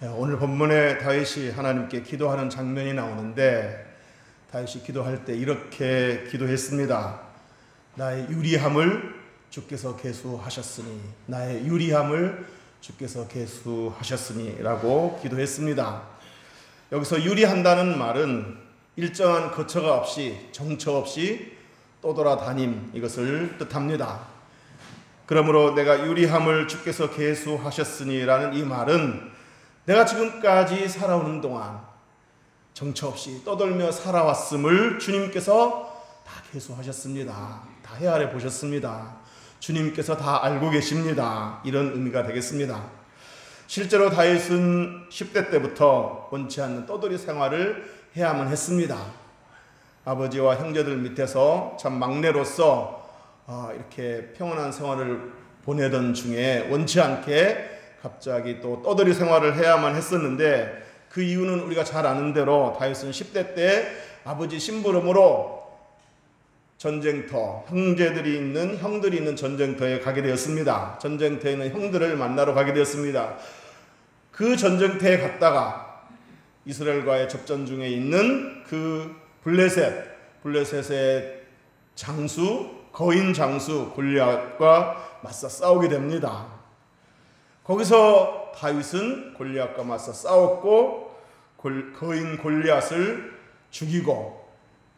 오늘 본문에 다윗이 하나님께 기도하는 장면이 나오는데 다윗이 기도할 때 이렇게 기도했습니다. 나의 유리함을 주께서 계수하셨으니, 나의 유리함을 주께서 계수하셨으니 라고 기도했습니다. 여기서 유리한다는 말은 일정한 거처가 없이, 정처 없이 떠돌아다님, 이것을 뜻합니다. 그러므로 내가 유리함을 주께서 계수하셨으니 라는 이 말은 내가 지금까지 살아오는 동안 정처 없이 떠돌며 살아왔음을 주님께서 다 계수하셨습니다. 다 헤아려 보셨습니다. 주님께서 다 알고 계십니다. 이런 의미가 되겠습니다. 실제로 다윗은 10대 때부터 원치 않는 떠돌이 생활을 해야만 했습니다. 아버지와 형제들 밑에서 참 막내로서 이렇게 평온한 생활을 보내던 중에 원치 않게 갑자기 또 떠돌이 생활을 해야만 했었는데, 그 이유는 우리가 잘 아는 대로 다윗은 10대 때 아버지 심부름으로 전쟁터, 형들이 있는 전쟁터에 가게 되었습니다. 전쟁터에 있는 형들을 만나러 가게 되었습니다. 그 전쟁터에 갔다가 이스라엘과의 접전 중에 있는 그 블레셋의 거인 장수 골리앗과 맞서 싸우게 됩니다. 거기서 다윗은 골리앗과 맞서 싸웠고 거인 골리앗을 죽이고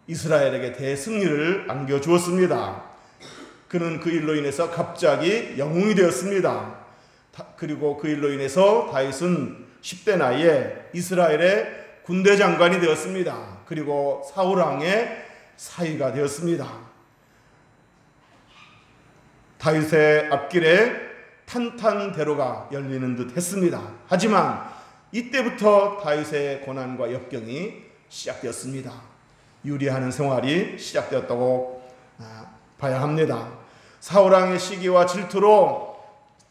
이스라엘에게 대승리를 안겨주었습니다. 그는 그 일로 인해서 갑자기 영웅이 되었습니다. 그리고 그 일로 인해서 다윗은 10대 나이에 이스라엘의 군대 장관이 되었습니다. 그리고 사울왕의 사위가 되었습니다. 다윗의 앞길에 탄탄대로가 열리는 듯 했습니다. 하지만 이때부터 다윗의 고난과 역경이 시작되었습니다. 유리하는 생활이 시작되었다고 봐야 합니다. 사울왕의 시기와 질투로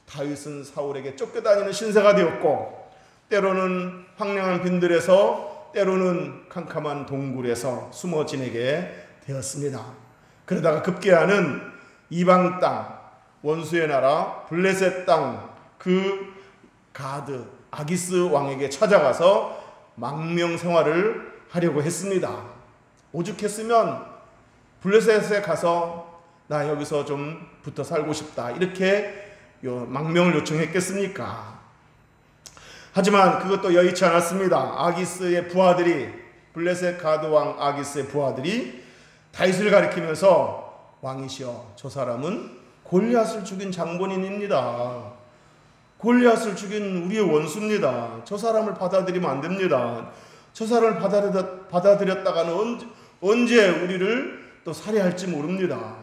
다윗은 사울에게 쫓겨다니는 신세가 되었고, 때로는 황량한 빈들에서, 때로는 캄캄한 동굴에서 숨어 지내게 되었습니다. 그러다가 급기야는 이방 땅, 원수의 나라 블레셋 땅, 그 가드 아기스 왕에게 찾아가서 망명 생활을 하려고 했습니다. 오죽했으면 블레셋에 가서 나 여기서 좀 붙어 살고 싶다, 이렇게 망명을 요청했겠습니까? 하지만 그것도 여의치 않았습니다. 아기스의 부하들이, 블레셋 가드 왕 아기스의 부하들이 다윗을 가리키면서 왕이시여, 저 사람은 골리앗을 죽인 장본인입니다. 골리앗을 죽인 우리의 원수입니다. 저 사람을 받아들이면 안 됩니다. 저 사람을 받아들였다가는 언제 우리를 또 살해할지 모릅니다.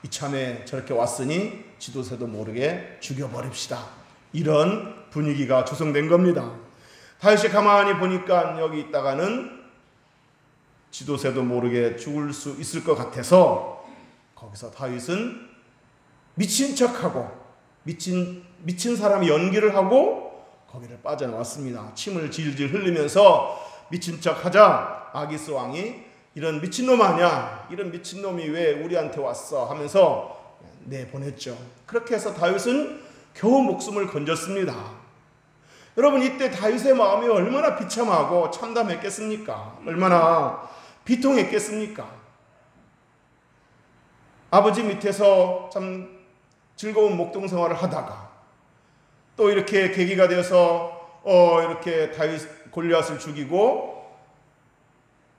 이참에 저렇게 왔으니 지도새도 모르게 죽여버립시다. 이런 분위기가 조성된 겁니다. 다윗이 가만히 보니까 여기 있다가는 지도새도 모르게 죽을 수 있을 것 같아서 거기서 다윗은 미친 척하고 미친 사람이 연기를 하고 거기를 빠져나왔습니다. 침을 질질 흘리면서 미친 척하자 아기스 왕이 이런 미친놈 아니야, 이런 미친놈이 왜 우리한테 왔어 하면서 내보냈죠. 그렇게 해서 다윗은 겨우 목숨을 건졌습니다. 여러분, 이때 다윗의 마음이 얼마나 비참하고 참담했겠습니까? 얼마나 비통했겠습니까? 아버지 밑에서 참 즐거운 목동 생활을 하다가 또 이렇게 계기가 되어서 이렇게 다윗 골리앗을 죽이고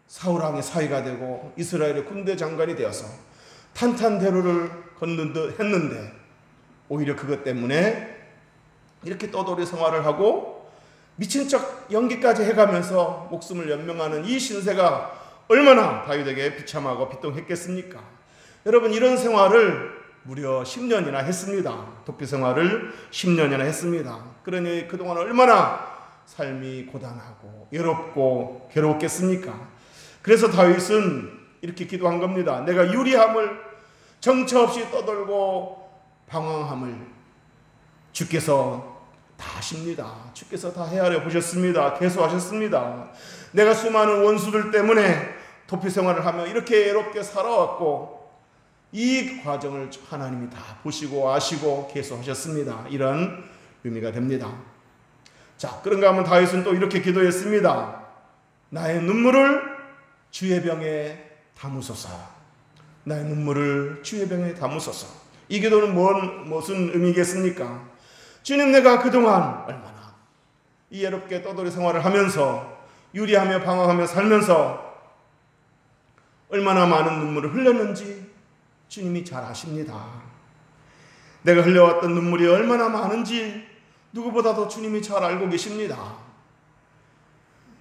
사울왕의 사위가 되고 이스라엘의 군대 장관이 되어서 탄탄대로를 걷는 듯 했는데, 오히려 그것 때문에 이렇게 떠돌이 생활을 하고 미친 척 연기까지 해가면서 목숨을 연명하는 이 신세가 얼마나 다윗에게 비참하고 비통했겠습니까? 여러분, 이런 생활을 무려 10년이나 했습니다. 도피 생활을 10년이나 했습니다. 그러니 그동안 얼마나 삶이 고단하고 외롭고 괴로웠겠습니까? 그래서 다윗은 이렇게 기도한 겁니다. 내가 유리함을, 정처 없이 떠돌고 방황함을 주께서 다 아십니다. 주께서 다 헤아려 보셨습니다. 계수하셨습니다. 내가 수많은 원수들 때문에 도피 생활을 하며 이렇게 외롭게 살아왔고 이 과정을 하나님이 다 보시고 아시고 계수하셨습니다. 이런 의미가 됩니다. 자, 그런가 하면 다윗은 또 이렇게 기도했습니다. 나의 눈물을 주의 병에 담으소서. 나의 눈물을 주의 병에 담으소서. 이 기도는 무슨 의미겠습니까? 주님, 내가 그동안 얼마나 이해롭게 떠돌이 생활을 하면서 유리하며 방황하며 살면서 얼마나 많은 눈물을 흘렸는지 주님이 잘 아십니다. 내가 흘려왔던 눈물이 얼마나 많은지 누구보다도 주님이 잘 알고 계십니다.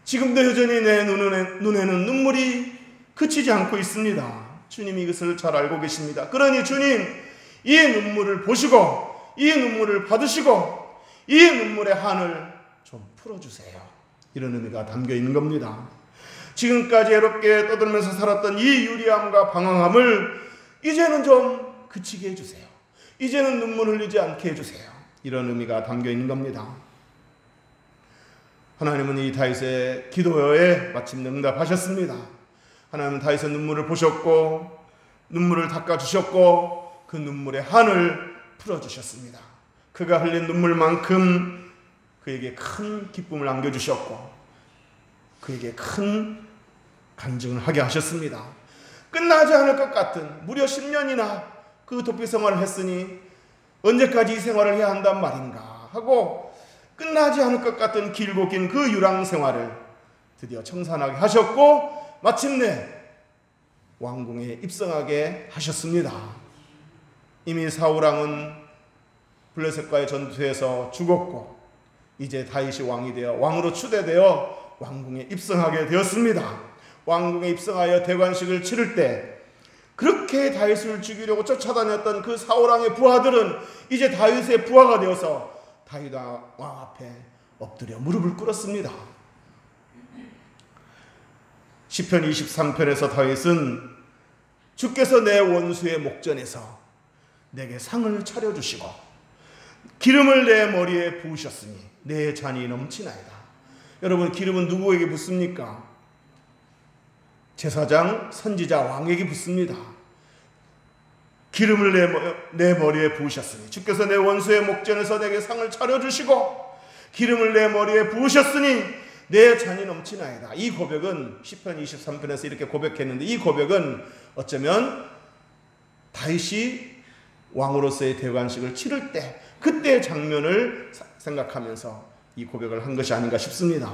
지금도 여전히 내 눈에는 눈물이 그치지 않고 있습니다. 주님이 이것을 잘 알고 계십니다. 그러니 주님, 이 눈물을 보시고 이 눈물을 받으시고 이 눈물의 한을 좀 풀어주세요. 이런 의미가 담겨 있는 겁니다. 지금까지 애롭게 떠들면서 살았던 이 유리함과 방황함을 이제는 좀 그치게 해주세요. 이제는 눈물 흘리지 않게 해주세요. 이런 의미가 담겨 있는 겁니다. 하나님은 이 다윗의 기도에 마침내 응답하셨습니다. 하나님은 다윗의 눈물을 보셨고 눈물을 닦아주셨고 그 눈물의 한을 풀어주셨습니다. 그가 흘린 눈물만큼 그에게 큰 기쁨을 안겨주셨고 그에게 큰 간증을 하게 하셨습니다. 끝나지 않을 것 같은 무려 10년이나 그 도피 생활을 했으니 언제까지 이 생활을 해야 한단 말인가 하고 끝나지 않을 것 같은 길고 긴 그 유랑 생활을 드디어 청산하게 하셨고 마침내 왕궁에 입성하게 하셨습니다. 이미 사울왕은 블레셋과의 전투에서 죽었고 이제 다윗이 왕이 되어 왕으로 추대되어 왕궁에 입성하게 되었습니다. 왕궁에 입성하여 대관식을 치를 때 그렇게 다윗을 죽이려고 쫓아다녔던 그 사울왕의 부하들은 이제 다윗의 부하가 되어서 다윗 왕 앞에 엎드려 무릎을 꿇었습니다. 시편 23편에서 다윗은 주께서 내 원수의 목전에서 내게 상을 차려주시고 기름을 내 머리에 부으셨으니 내 잔이 넘치나이다. 여러분, 기름은 누구에게 붓습니까? 제사장, 선지자, 왕에게 붓습니다. 기름을 내 머리에 부으셨으니 주께서 내 원수의 목전에서 내게 상을 차려주시고 기름을 내 머리에 부으셨으니 내 잔이 넘치나이다. 이 고백은 시편 23편에서 이렇게 고백했는데 이 고백은 어쩌면 다윗이 왕으로서의 대관식을 치를 때 그때의 장면을 생각하면서 이 고백을 한 것이 아닌가 싶습니다.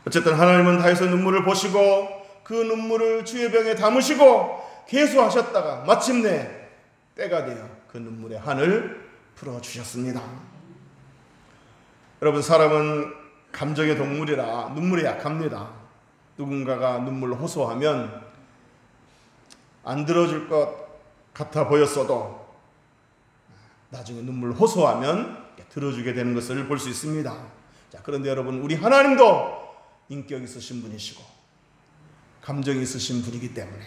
어쨌든 하나님은 다윗의 눈물을 보시고 그 눈물을 주의 병에 담으시고 계수하셨다가 마침내 때가 되어 그 눈물의 한을 풀어주셨습니다. 여러분, 사람은 감정의 동물이라 눈물에 약합니다. 누군가가 눈물을 호소하면 안 들어줄 것 같아 보였어도 나중에 눈물을 호소하면 들어주게 되는 것을 볼 수 있습니다. 자, 그런데 여러분, 우리 하나님도 인격 있으신 분이시고 감정이 있으신 분이기 때문에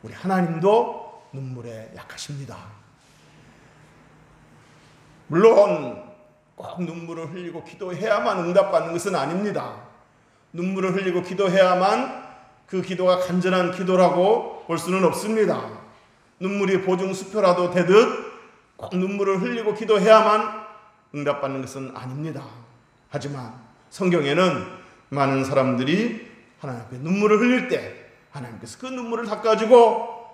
우리 하나님도 눈물에 약하십니다. 물론 꼭 눈물을 흘리고 기도해야만 응답받는 것은 아닙니다. 눈물을 흘리고 기도해야만 그 기도가 간절한 기도라고 볼 수는 없습니다. 눈물이 보증 수표라도 되듯 꼭 눈물을 흘리고 기도해야만 응답받는 것은 아닙니다. 하지만 성경에는 많은 사람들이 하나님 앞에 눈물을 흘릴 때 하나님께서 그 눈물을 닦아주고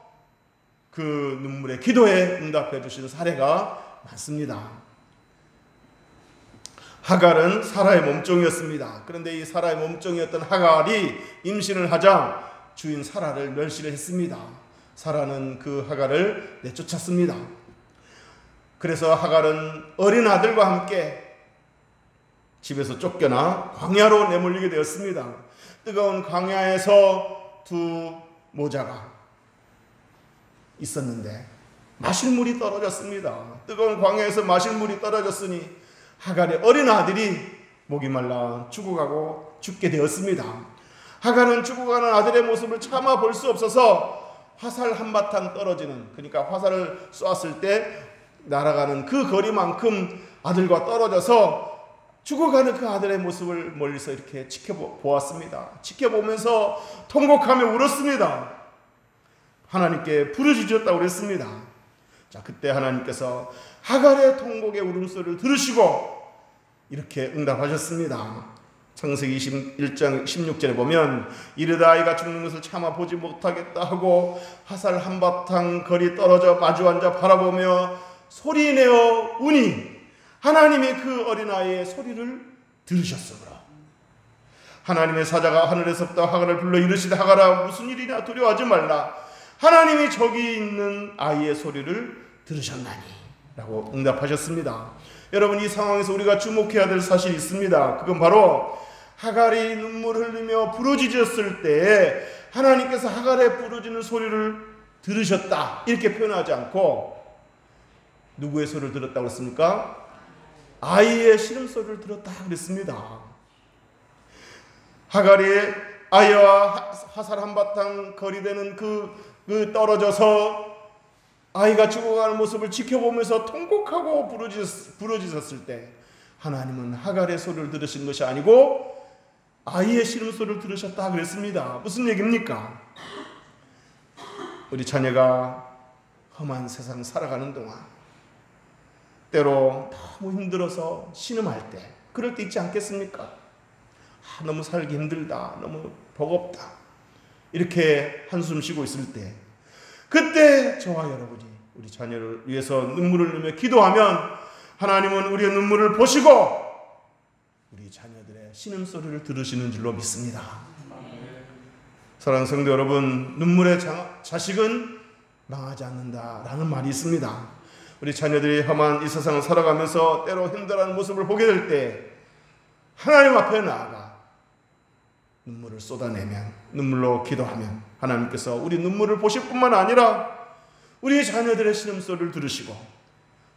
그 눈물의 기도에 응답해 주시는 사례가 많습니다. 하갈은 사라의 몸종이었습니다. 그런데 이 사라의 몸종이었던 하갈이 임신을 하자 주인 사라를 멸시를 했습니다. 사라는 그 하갈을 내쫓았습니다. 그래서 하갈은 어린 아들과 함께 집에서 쫓겨나 광야로 내몰리게 되었습니다. 뜨거운 광야에서 두 모자가 있었는데 마실 물이 떨어졌습니다. 뜨거운 광야에서 마실 물이 떨어졌으니 하갈의 어린 아들이 목이 말라 죽어가고 죽게 되었습니다. 하갈은 죽어가는 아들의 모습을 차마 볼 수 없어서 화살 한바탕 떨어지는, 그러니까 화살을 쏘았을 때 날아가는 그 거리만큼 아들과 떨어져서 죽어가는 그 아들의 모습을 멀리서 이렇게 지켜보았습니다. 지켜보면서 통곡하며 울었습니다. 하나님께 부르짖었다고 그랬습니다. 자, 그때 하나님께서 하갈의 통곡의 울음소리를 들으시고 이렇게 응답하셨습니다. 창세기 21장 16절에 보면 이르다 아이가 죽는 것을 참아 보지 못하겠다 하고 화살 한바탕 거리 떨어져 마주 앉아 바라보며 소리내어 우니 하나님이 그 어린아이의 소리를 들으셨으므로 하나님의 사자가 하늘에서부터 하갈을 불러 이르시되 하갈아 무슨 일이냐 두려워하지 말라 하나님이 저기 있는 아이의 소리를 들으셨나니 라고 응답하셨습니다. 여러분, 이 상황에서 우리가 주목해야 될 사실이 있습니다. 그건 바로 하갈이 눈물을 흘리며 부르짖었을 때에 하나님께서 하갈의 부르짖는 소리를 들으셨다 이렇게 표현하지 않고 누구의 소리를 들었다고 했습니까? 아이의 신음소리를 들었다 그랬습니다. 하갈이 아이와 화살 한바탕 거리되는 그 떨어져서 아이가 죽어가는 모습을 지켜보면서 통곡하고 부르짖었을 때 하나님은 하갈의 소리를 들으신 것이 아니고 아이의 신음소리를 들으셨다 그랬습니다. 무슨 얘기입니까? 우리 자녀가 험한 세상 살아가는 동안 때로 너무 힘들어서 신음할 때 그럴 때 있지 않겠습니까? 너무 살기 힘들다, 너무 버겁다 이렇게 한숨 쉬고 있을 때 그때 저와 여러분이 우리 자녀를 위해서 눈물을 흘리며 기도하면 하나님은 우리의 눈물을 보시고 우리 자녀들의 신음소리를 들으시는 줄로 믿습니다. 사랑하는 성도 여러분, 눈물의 자식은 망하지 않는다라는 말이 있습니다. 우리 자녀들이 험한 이 세상을 살아가면서 때로 힘들어하는 모습을 보게 될 때 하나님 앞에 나아가 눈물을 쏟아내면, 눈물로 기도하면 하나님께서 우리 눈물을 보실 뿐만 아니라 우리 자녀들의 신음소리를 들으시고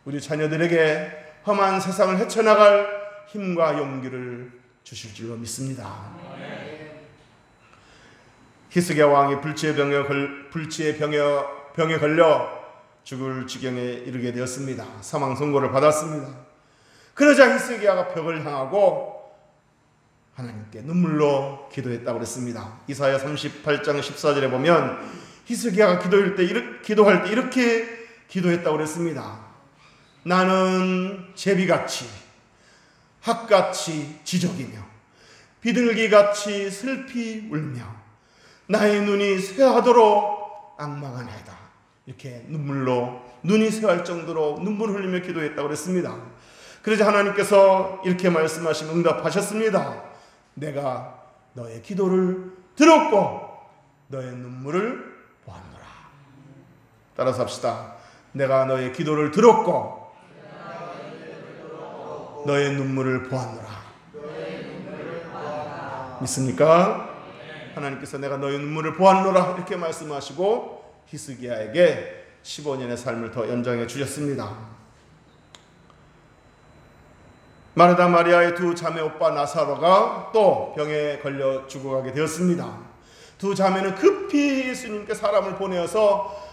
우리 자녀들에게 험한 세상을 헤쳐나갈 힘과 용기를 주실 줄로 믿습니다. 히스기야 왕이 불치의 병에 걸려 죽을 지경에 이르게 되었습니다. 사망 선고를 받았습니다. 그러자 히스기야가 벽을 향하고 하나님께 눈물로 기도했다고 그랬습니다. 이사야 38장 14절에 보면 히스기야가 기도할 때 이렇게 기도했다고 그랬습니다. 나는 제비같이 핫같이 지저귀며 비둘기같이 슬피 울며 나의 눈이 쇠하도록 악망하나이다. 이렇게 눈이 쇠할 정도로 눈물을 흘리며 기도했다고 그랬습니다. 그러자 하나님께서 이렇게 말씀하시며 응답하셨습니다. 내가 너의 기도를 들었고 너의 눈물을 보았노라. 따라서 합시다. 내가 너의 기도를 들었고 너의 눈물을 보았노라. 믿습니까? 하나님께서 내가 너의 눈물을 보았노라 이렇게 말씀하시고 히스기야에게 15년의 삶을 더 연장해 주셨습니다. 마르다 마리아의 두 자매 오빠 나사로가 또 병에 걸려 죽어가게 되었습니다. 두 자매는 급히 예수님께 사람을 보내어서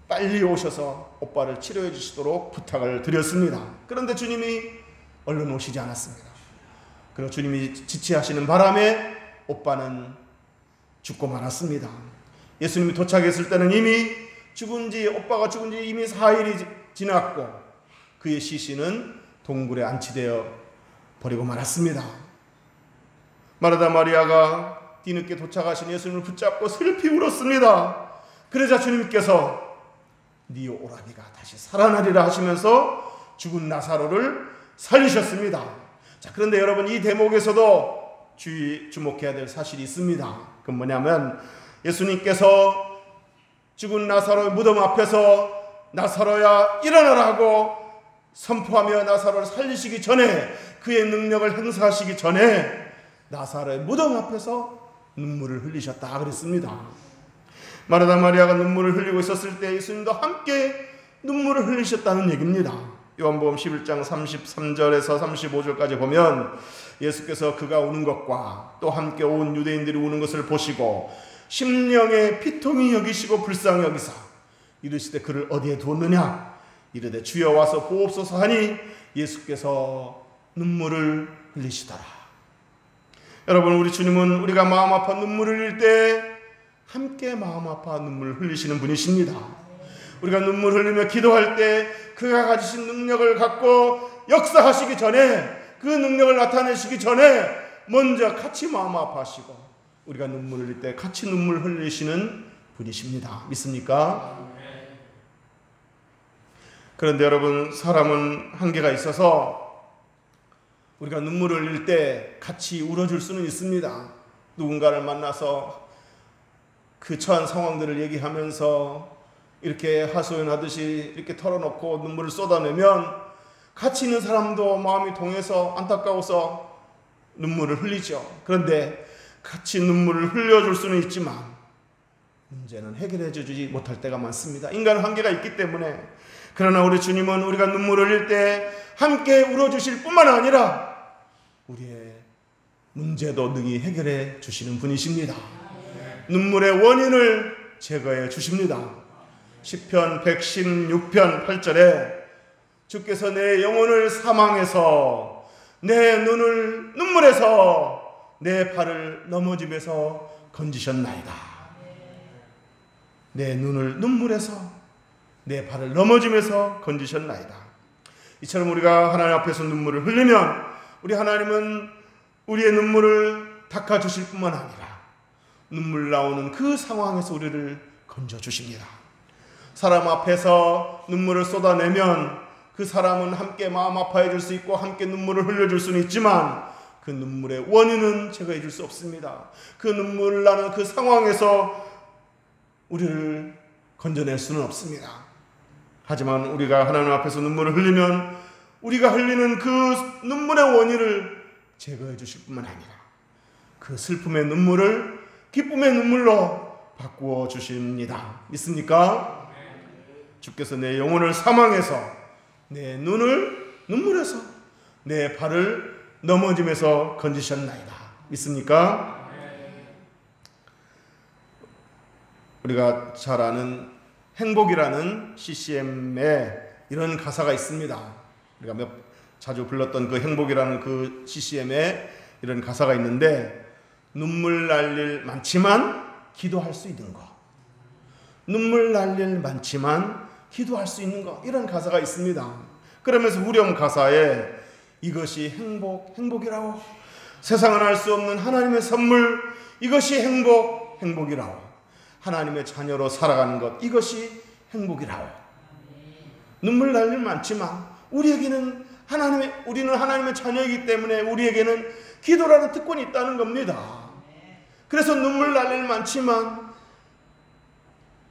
빨리 오셔서 오빠를 치료해 주시도록 부탁을 드렸습니다. 그런데 주님이 얼른 오시지 않았습니다. 그리고 주님이 지체하시는 바람에 오빠는 죽고 말았습니다. 예수님이 도착했을 때는 이미 오빠가 죽은 지 이미 4일이 지났고 그의 시신은 동굴에 안치되어 버리고 말았습니다. 마르다 마리아가 뒤늦게 도착하신 예수님을 붙잡고 슬피 울었습니다. 그러자 주님께서 네 오라비가 다시 살아나리라 하시면서 죽은 나사로를 살리셨습니다. 자, 그런데 여러분, 이 대목에서도 주목해야 될 사실이 있습니다. 그건 뭐냐면 예수님께서 죽은 나사로의 무덤 앞에서 나사로야 일어나라 하고 선포하며 나사로를 살리시기 전에, 그의 능력을 행사하시기 전에 나사로의 무덤 앞에서 눈물을 흘리셨다 그랬습니다. 마르다 마리아가 눈물을 흘리고 있었을 때 예수님도 함께 눈물을 흘리셨다는 얘기입니다. 요한복음 11장 33절에서 35절까지 보면 예수께서 그가 우는 것과 또 함께 온 유대인들이 우는 것을 보시고 심령에 피통이 여기시고 불쌍히 여기사 이르시되 그를 어디에 두었느냐 이르되 주여 와서 보옵소서 하니 예수께서 눈물을 흘리시더라. 여러분, 우리 주님은 우리가 마음 아파 눈물을 흘릴 때 함께 마음 아파 눈물을 흘리시는 분이십니다. 우리가 눈물 흘리며 기도할 때 그가 가지신 능력을 갖고 역사하시기 전에 그 그 능력을 나타내시기 전에 먼저 같이 마음 아파하시고 우리가 눈물을 흘릴 때 같이 눈물 흘리시는 분이십니다. 믿습니까? 그런데 여러분, 사람은 한계가 있어서 우리가 눈물을 흘릴 때 같이 울어줄 수는 있습니다. 누군가를 만나서 그 처한 상황들을 얘기하면서 이렇게 하소연하듯이 이렇게 털어놓고 눈물을 쏟아내면 같이 있는 사람도 마음이 동해서 안타까워서 눈물을 흘리죠. 그런데 같이 눈물을 흘려줄 수는 있지만 문제는 해결해 주지 못할 때가 많습니다. 인간은 한계가 있기 때문에. 그러나 우리 주님은 우리가 눈물을 흘릴 때 함께 울어주실 뿐만 아니라 우리의 문제도 능히 해결해 주시는 분이십니다. 눈물의 원인을 제거해 주십니다. 시편 116편 8절에 주께서 내 영혼을 사망에서 내 눈을 눈물에서 내 발을 넘어짐에서 건지셨나이다. 내 눈을 눈물에서 내 발을 넘어짐에서 건지셨나이다. 이처럼 우리가 하나님 앞에서 눈물을 흘리면 우리 하나님은 우리의 눈물을 닦아주실 뿐만 아니라 눈물 나오는 그 상황에서 우리를 건져주십니다. 사람 앞에서 눈물을 쏟아내면 그 사람은 함께 마음 아파해 줄 수 있고 함께 눈물을 흘려줄 수는 있지만 그 눈물의 원인은 제거해 줄 수 없습니다. 그 눈물 나는 그 상황에서 우리를 건져낼 수는 없습니다. 하지만 우리가 하나님 앞에서 눈물을 흘리면 우리가 흘리는 그 눈물의 원인을 제거해 주실 뿐만 아니라 그 슬픔의 눈물을 기쁨의 눈물로 바꾸어 주십니다. 믿습니까? 주께서 내 영혼을 사망해서 내 눈을 눈물에서 내 발을 넘어짐에서 건지셨나이다. 믿습니까? 우리가 잘 아는 행복이라는 CCM에 이런 가사가 있습니다. 우리가 자주 불렀던 그 행복이라는 그 CCM에 이런 가사가 있는데 눈물 날 일 많지만 기도할 수 있는 거. 눈물 날 일 많지만 기도할 수 있는 거. 이런 가사가 있습니다. 그러면서 후렴 가사에 이것이 행복이라고. 세상은 알 수 없는 하나님의 선물. 이것이 행복이라고. 하나님의 자녀로 살아가는 것. 이것이 행복이라고. 눈물 날 일 많지만 우리는 하나님의 자녀이기 때문에 우리에게는 기도라는 특권이 있다는 겁니다. 그래서 눈물 날 일 많지만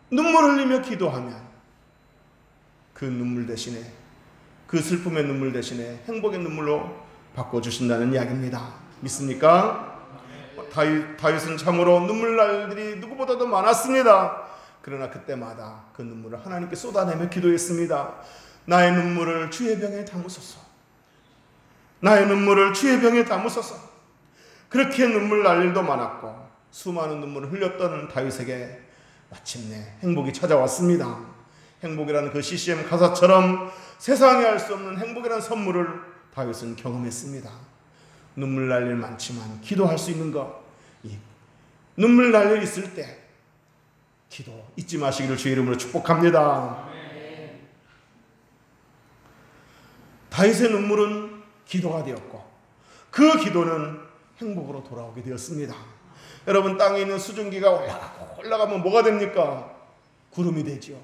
눈물 흘리며 기도하면 그 눈물 대신에 그 슬픔의 눈물 대신에 행복의 눈물로 바꿔주신다는 이야기입니다. 믿습니까? 다윗은 참으로 눈물 날 일이 누구보다도 많았습니다. 그러나 그때마다 그 눈물을 하나님께 쏟아내며 기도했습니다. 나의 눈물을 주의 병에 담으소서. 나의 눈물을 주의 병에 담으소서. 그렇게 눈물 날 일도 많았고 수많은 눈물을 흘렸던 다윗에게 마침내 행복이 찾아왔습니다. 행복이라는 그 CCM 가사처럼 세상에 알 수 없는 행복이라는 선물을 다윗은 경험했습니다. 눈물 날 일 많지만 기도할 수 있는 것. 눈물 날 일 있을 때 기도 잊지 마시기를 주의 이름으로 축복합니다. 다윗의 눈물은 기도가 되었고 그 기도는 행복으로 돌아오게 되었습니다. 여러분, 땅에 있는 수증기가 올라가면 뭐가 됩니까? 구름이 되죠.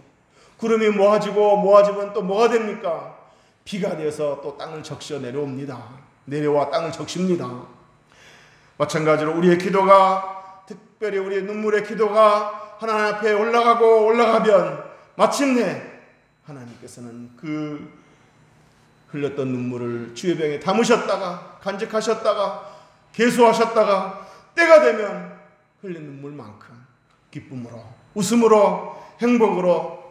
구름이 모아지면 또 뭐가 됩니까? 비가 되어서 또 땅을 적셔 내려옵니다. 내려와 땅을 적십니다. 마찬가지로 우리의 기도가, 특별히 우리의 눈물의 기도가 하나님 앞에 올라가면 마침내 하나님께서는 그 흘렸던 눈물을 주의 병에 담으셨다가 간직하셨다가 계수하셨다가 때가 되면 흘린 눈물만큼 기쁨으로 웃음으로 행복으로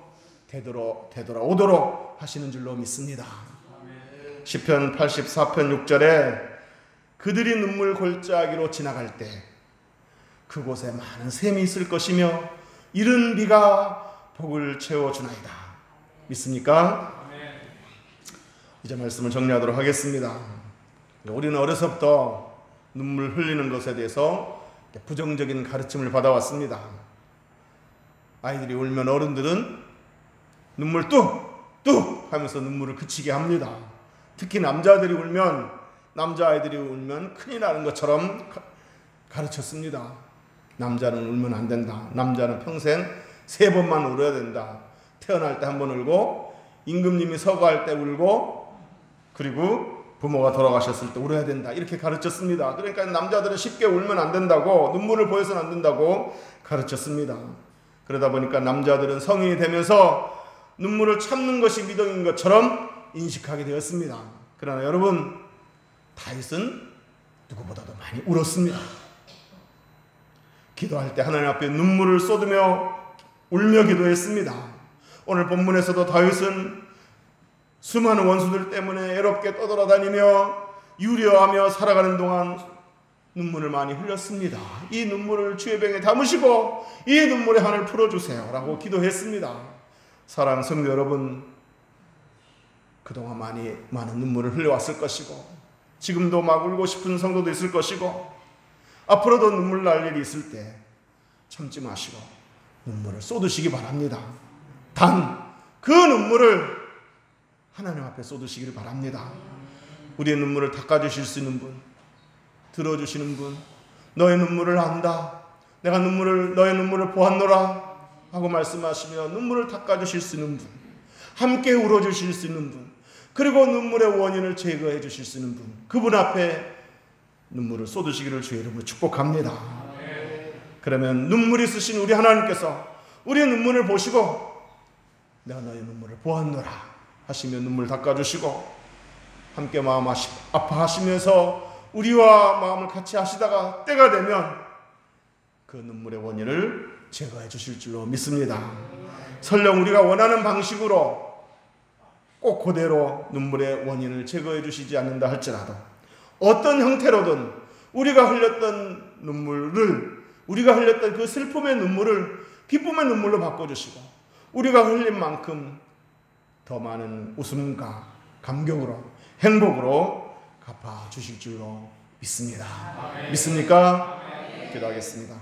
되돌아오도록 하시는 줄로 믿습니다. 시편 84편 6절에 그들이 눈물 골짜기로 지나갈 때 그곳에 많은 샘이 있을 것이며 이른 비가 복을 채워주나이다. 믿습니까? 이제 말씀을 정리하도록 하겠습니다. 우리는 어려서부터 눈물 흘리는 것에 대해서 부정적인 가르침을 받아왔습니다. 아이들이 울면 어른들은 눈물 뚝뚝 하면서 눈물을 그치게 합니다. 특히 남자들이 울면 남자아이들이 울면 큰일 나는 것처럼 가르쳤습니다. 남자는 울면 안 된다. 남자는 평생 3번만 울어야 된다. 태어날 때 1번 울고, 임금님이 서거할 때 울고, 그리고 부모가 돌아가셨을 때 울어야 된다. 이렇게 가르쳤습니다. 그러니까 남자들은 쉽게 울면 안 된다고, 눈물을 보여서는 안 된다고 가르쳤습니다. 그러다 보니까 남자들은 성인이 되면서 눈물을 참는 것이 미덕인 것처럼 인식하게 되었습니다. 그러나 여러분, 다윗은 누구보다도 많이 울었습니다. 기도할 때 하나님 앞에 눈물을 쏟으며 울며 기도했습니다. 오늘 본문에서도 다윗은 수많은 원수들 때문에 외롭게 떠돌아다니며 유려하며 살아가는 동안 눈물을 많이 흘렸습니다. 이 눈물을 주의 병에 담으시고 이 눈물의 한을 풀어주세요 라고 기도했습니다. 사랑하는 성도 여러분, 그동안 많은 눈물을 흘려왔을 것이고, 지금도 막 울고 싶은 성도도 있을 것이고, 앞으로도 눈물 날 일이 있을 때 참지 마시고 눈물을 쏟으시기 바랍니다. 단 그 눈물을 하나님 앞에 쏟으시기를 바랍니다. 우리의 눈물을 닦아주실 수 있는 분, 들어주시는 분, 너의 눈물을 안다, 내가 너의 눈물을 보았노라 하고 말씀하시며 눈물을 닦아주실 수 있는 분, 함께 울어주실 수 있는 분, 그리고 눈물의 원인을 제거해 주실 수 있는 분, 그분 앞에 눈물을 쏟으시기를 주의 이름으로 축복합니다. 그러면 눈물이 있으신 우리 하나님께서 우리의 눈물을 보시고 내가 너의 눈물을 보았노라 하시며 눈물 닦아주시고, 함께 마음 아파하시면서 우리와 마음을 같이 하시다가 때가 되면 그 눈물의 원인을 제거해 주실 줄로 믿습니다. 설령 우리가 원하는 방식으로 꼭 그대로 눈물의 원인을 제거해 주시지 않는다 할지라도 어떤 형태로든 우리가 흘렸던 눈물을, 우리가 흘렸던 그 슬픔의 눈물을 기쁨의 눈물로 바꿔주시고, 우리가 흘린 만큼 더 많은 웃음과 감격으로, 행복으로 갚아주실 줄로 믿습니다. 믿습니까? 기도하겠습니다.